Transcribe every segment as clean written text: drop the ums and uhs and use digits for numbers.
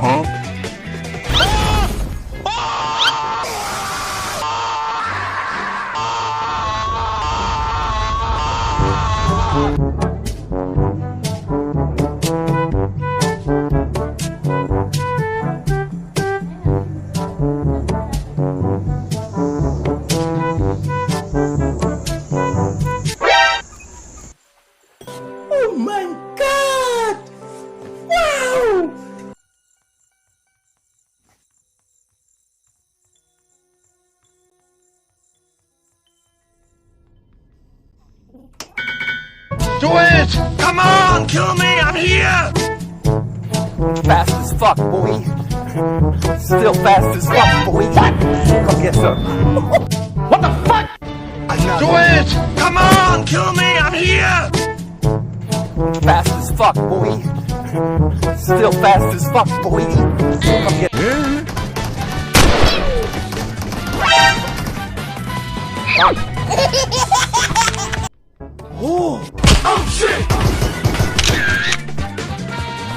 Huh? Oh my God! Wow! Do it! Come on, kill me! I'm here! Fast as fuck, boy. Still fast as fuck, boy. What? Come get some. What the fuck? Do it! Come on, kill me! I'm here! Fast as fuck, boy. Still fast as fuck, boy. Come get Oh shit!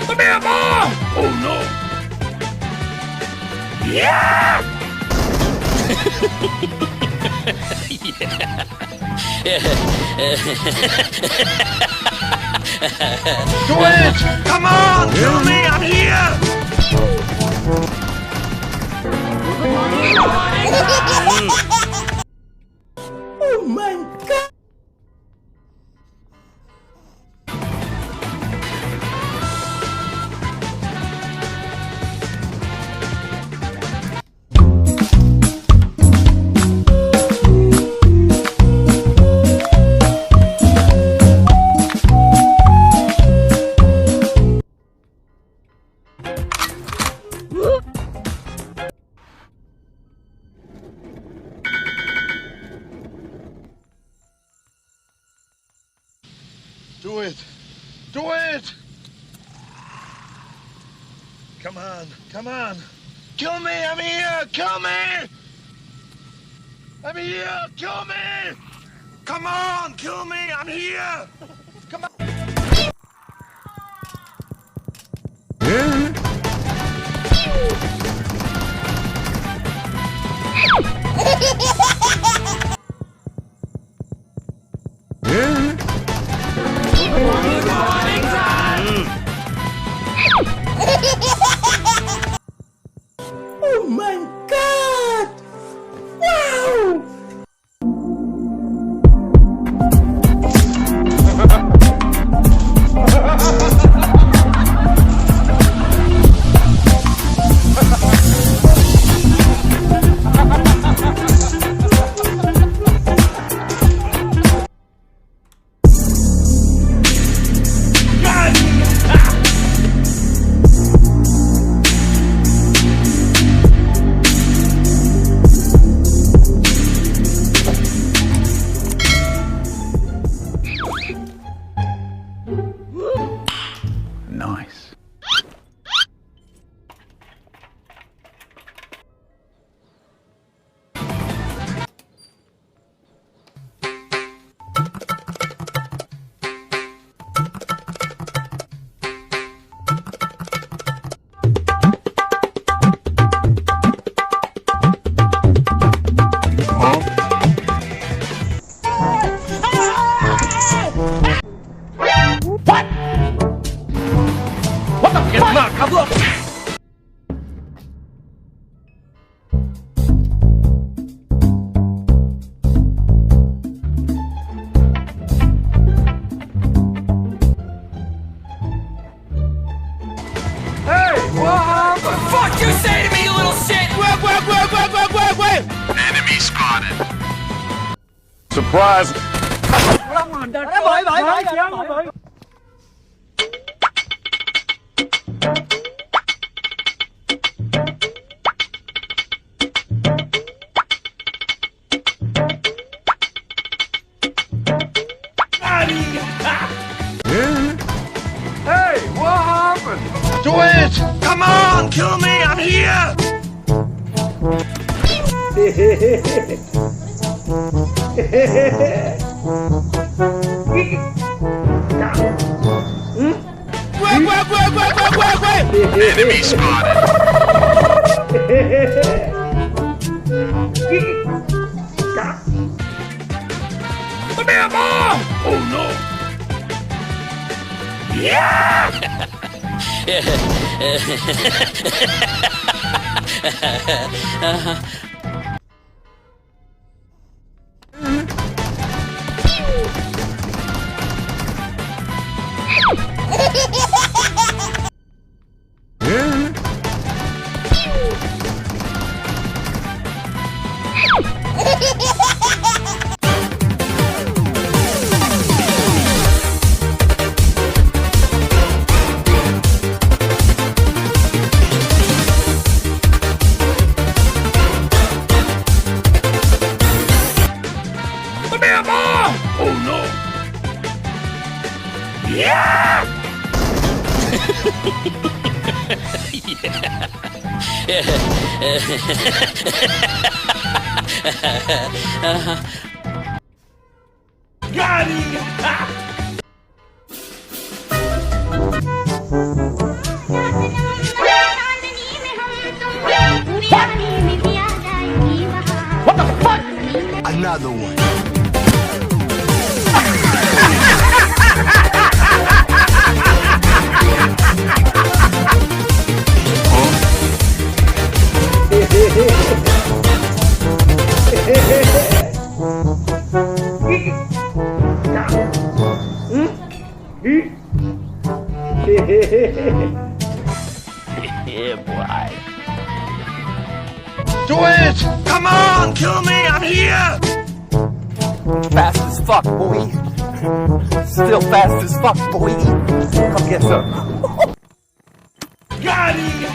Come here, boy! Oh no! Yeah! Do it! Come on! Kill me! I'm here! Oh my God! Do it! Do it! Come on! Come on! Kill me! I'm here! Kill me! I'm here! Kill me! Come on! Kill me! I'm here! Come on! Oh my God! Wow! nice. Fuck you say to me, you little shit! Wait! Enemy spotted! Surprise! Hey, what happened? Do it! Come on, kill me! I'm here! Enemy spotted. Come here, boy! Oh no! Yeah! Oh no! Yeah! Got him! What the fuck? Another one. Yeah, boy. Do it! Come on, kill me! I'm here! Fast as fuck, boy. Still fast as fuck, boy. Come get some. Got him!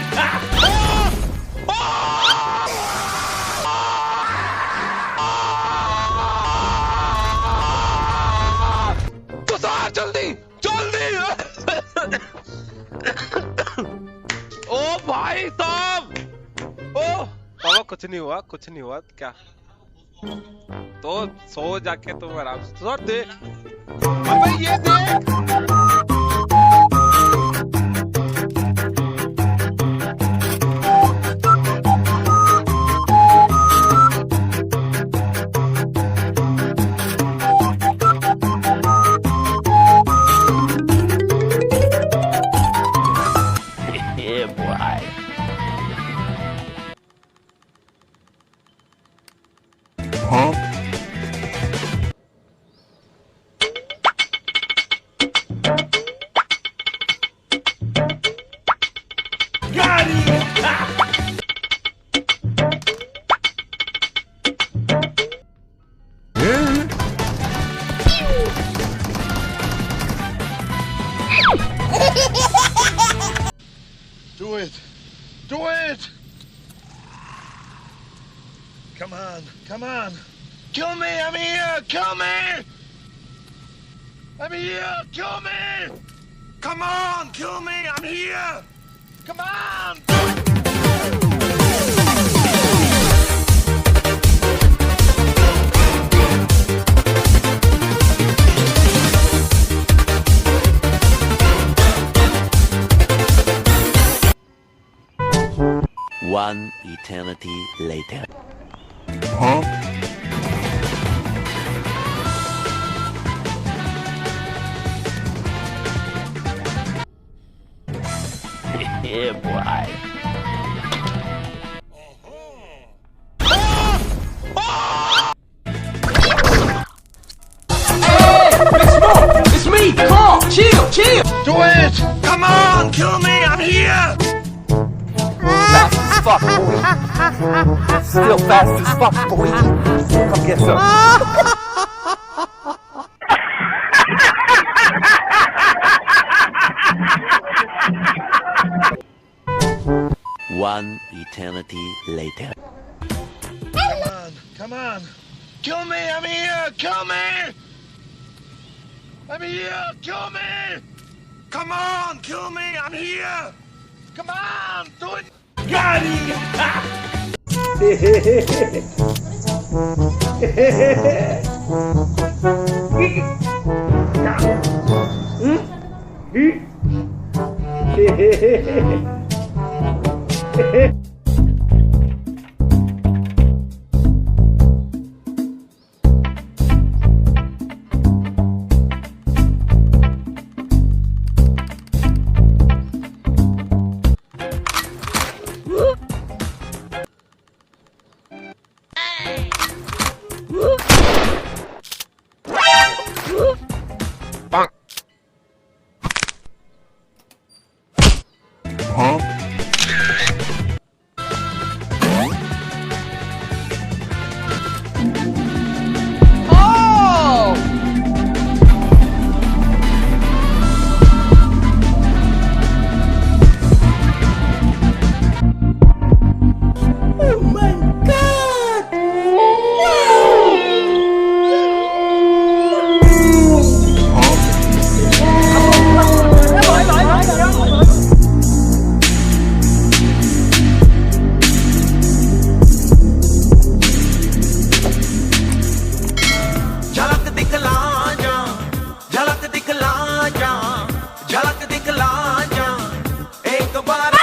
तो सार जल्दी जल्दी ओ भाई साहब ओ बाबा कुछ नहीं हुआ क्या तो सो जाके तुम आराम से सो देख अबे ये देख Do it! Come on! Kill me! I'm here! Kill me! I'm here! Kill me! Come on! Kill me! I'm here! Come on! One eternity later. Huh? Yeah, boy. It's me! Calm! Chill! Do it! Come on! Kill me! I'm here! Fast as fuck, boy. Still fast as fuck, boy. Come get some. One eternity later. Come on! Kill me! I'm here! Kill me! I'm here! Kill me! Come on! Kill me! I'm here! Come on! Do it! Got him! Oh my God! झलक दिखला जा झलक दिखला जा झलक दिखला जा एक बार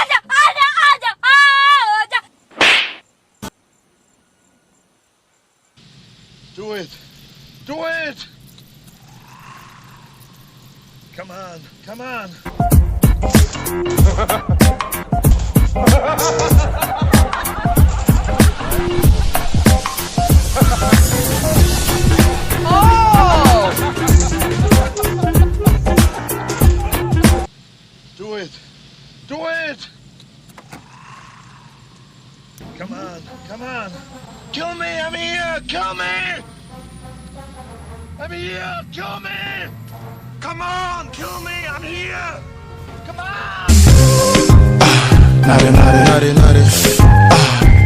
Do it! Do it! Come on, come on! Do it! Do it! Come on, come on! Kill me! I'm here! Kill me! I'm here! Kill me! Come on! Kill me! I'm here! Come on! Naughty, naughty, naughty, naughty.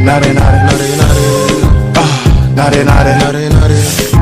Naughty, naughty, naughty, naughty. Naughty, naughty, naughty, naughty.